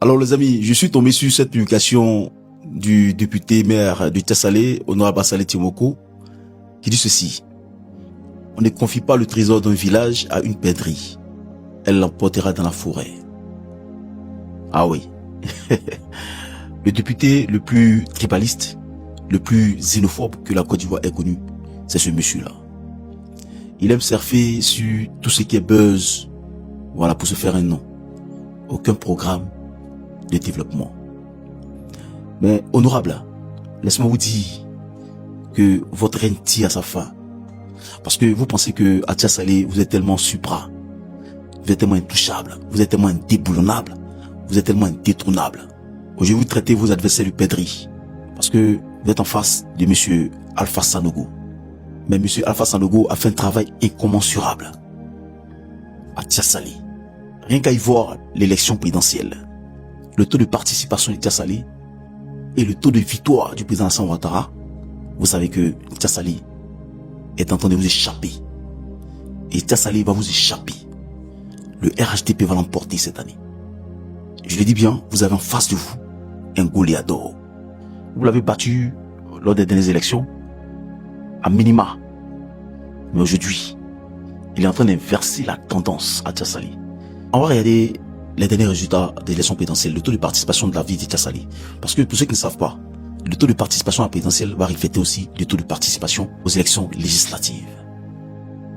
Alors les amis, je suis tombé sur cette publication du député maire de Tiasalé, honorable Assalé Timoko, qui dit ceci. On ne confie pas le trésor d'un village à une perdrix. Elle l'emportera dans la forêt. Ah oui. Le député le plus tribaliste, le plus xénophobe que la Côte d'Ivoire ait connu, c'est ce monsieur-là. Il aime surfer sur tout ce qui est buzz, voilà, pour se faire un nom. Aucun programme de développement. Mais honorable, laisse-moi vous dire que votre règne tire à sa fin. Parce que vous pensez que à Tiasalé, vous êtes tellement supra, vous êtes tellement intouchable, vous êtes tellement indéboulonnable, vous êtes tellement indétrônable. Aujourd'hui, vous traitez vos adversaires de perdrix. Parce que vous êtes en face de monsieur Alpha Sanogo. Mais monsieur Alpha Sanogo a fait un travail incommensurable à Tiasalé. Rien qu'à y voir l'élection présidentielle, le taux de participation de Tiasalé et le taux de victoire du président Alassane Ouattara, vous savez que Tiasalé est en train de vous échapper. Et Tiasalé va vous échapper. Le RHDP va l'emporter cette année. Je le dis bien, vous avez en face de vous un Goliath d'or. Vous l'avez battu lors des dernières élections à minima. Mais aujourd'hui, il est en train d'inverser la tendance à Tiasalé. On va regarder les derniers résultats des élections présidentielles, le taux de participation de la ville de Tiasalé. Parce que pour ceux qui ne savent pas, le taux de participation à la présidentielle va refléter aussi le taux de participation aux élections législatives.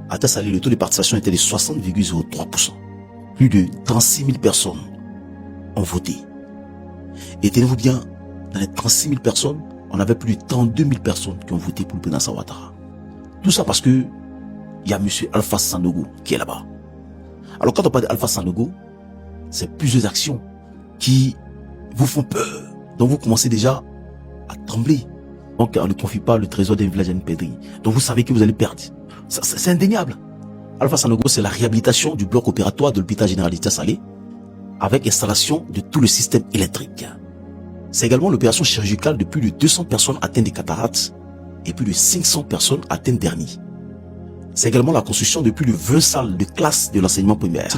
À Tiasalé, le taux de participation était de 60,03%. Plus de 36 000 personnes ont voté. Et tenez-vous bien, dans les 36 000 personnes, on avait plus de 32 000 personnes qui ont voté pour le président Alassane Ouattara. Tout ça parce que il y a monsieur Alpha Sanogo qui est là-bas. Alors quand on parle d'Alpha Sanogo, c'est plusieurs actions qui vous font peur. Donc vous commencez déjà à trembler. Donc on ne confie pas le trésor d'un village à une perdrix. Donc vous savez que vous allez perdre. C'est indéniable. Alpha Sanogo, c'est la réhabilitation du bloc opératoire de l'hôpital général de Tiasalé avec installation de tout le système électrique. C'est également l'opération chirurgicale de plus de 200 personnes atteintes de cataractes et plus de 500 personnes atteintes d'hernie. C'est également la construction de plus de 20 salles de classe de l'enseignement primaire.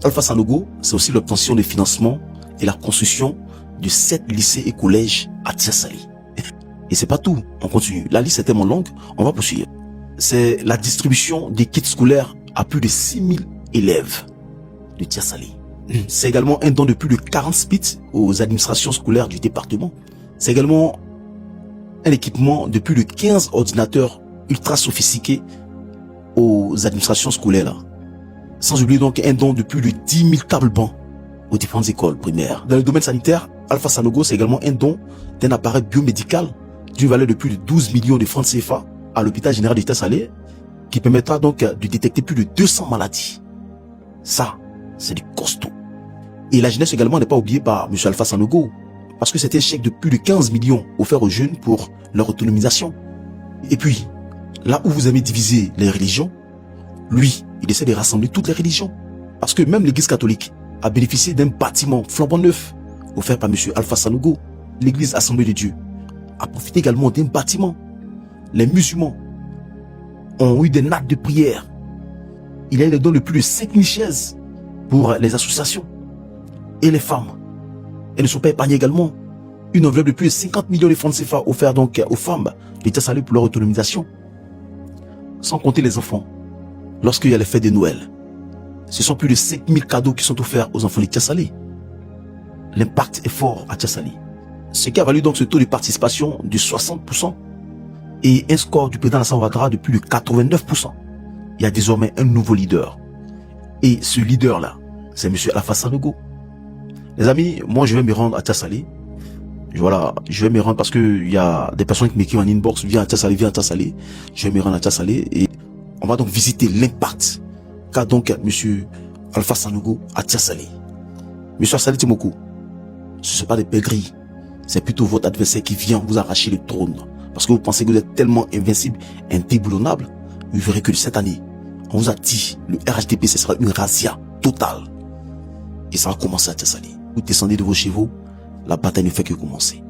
Alpha Sanogo, c'est aussi l'obtention de financement et la construction de 7 lycées et collèges à Tiasalé. Et c'est pas tout, on continue. La liste est tellement longue, on va poursuivre. C'est la distribution des kits scolaires à plus de 6 000 élèves de Tiasalé. C'est également un don de plus de 40 spits aux administrations scolaires du département. C'est également un équipement de plus de 15 ordinateurs ultra sophistiqués aux administrations scolaires. Sans oublier donc un don de plus de 10 000 tables bancs aux différentes écoles primaires. Dans le domaine sanitaire, Alpha Sanogo, c'est également un don d'un appareil biomédical d'une valeur de plus de 12 millions de francs CFA à l'hôpital général de Tiasalé, qui permettra donc de détecter plus de 200 maladies. Ça, c'est du costaud. Et la jeunesse également n'est pas oubliée par M. Alpha Sanogo, parce que c'était un chèque de plus de 15 millions offert aux jeunes pour leur autonomisation. Et puis, là où vous avez divisé les religions, lui, il essaie de rassembler toutes les religions. Parce que même l'église catholique a bénéficié d'un bâtiment flambant neuf offert par M. Alpha Sanogo. L'église Assemblée de Dieu a profité également d'un bâtiment. Les musulmans ont eu des nattes de prière. Il y a des dons de plus de 5000 chaises pour les associations. Et les femmes, elles ne sont pas épargnées également. Une enveloppe de plus de 50 millions de francs CFA offert donc aux femmes de Tiasalé pour leur autonomisation. Sans compter les enfants. Lorsqu'il y a les fêtes de Noël, ce sont plus de 5000 cadeaux qui sont offerts aux enfants de Tiasalé. L'impact est fort à Tiasalé. Ce qui a valu donc ce taux de participation de 60% et un score du président Alassane Ouattara de plus de 89%. Il y a désormais un nouveau leader. Et ce leader-là, c'est M. Alpha Sanogo. Les amis, moi je vais me rendre à Tiasalé. Voilà, je vais me rendre parce que il y a des personnes qui m'écrivent en inbox, viens à Tiasalé, viens à Tiasalé. Je vais me rendre à Tiasalé et on va donc visiter l'impact qu'a donc M. Alpha Sanogo à Tiasalé. M. Assalé Timoko, ce n'est pas des pèlerins, c'est plutôt votre adversaire qui vient vous arracher le trône. Parce que vous pensez que vous êtes tellement invincible, indéboulonnable. Vous verrez que cette année, on vous a dit, le RHDP, ce sera une razzia totale. Et ça va commencer à Tiasalé. Vous descendez de vos chevaux, la bataille ne fait que commencer.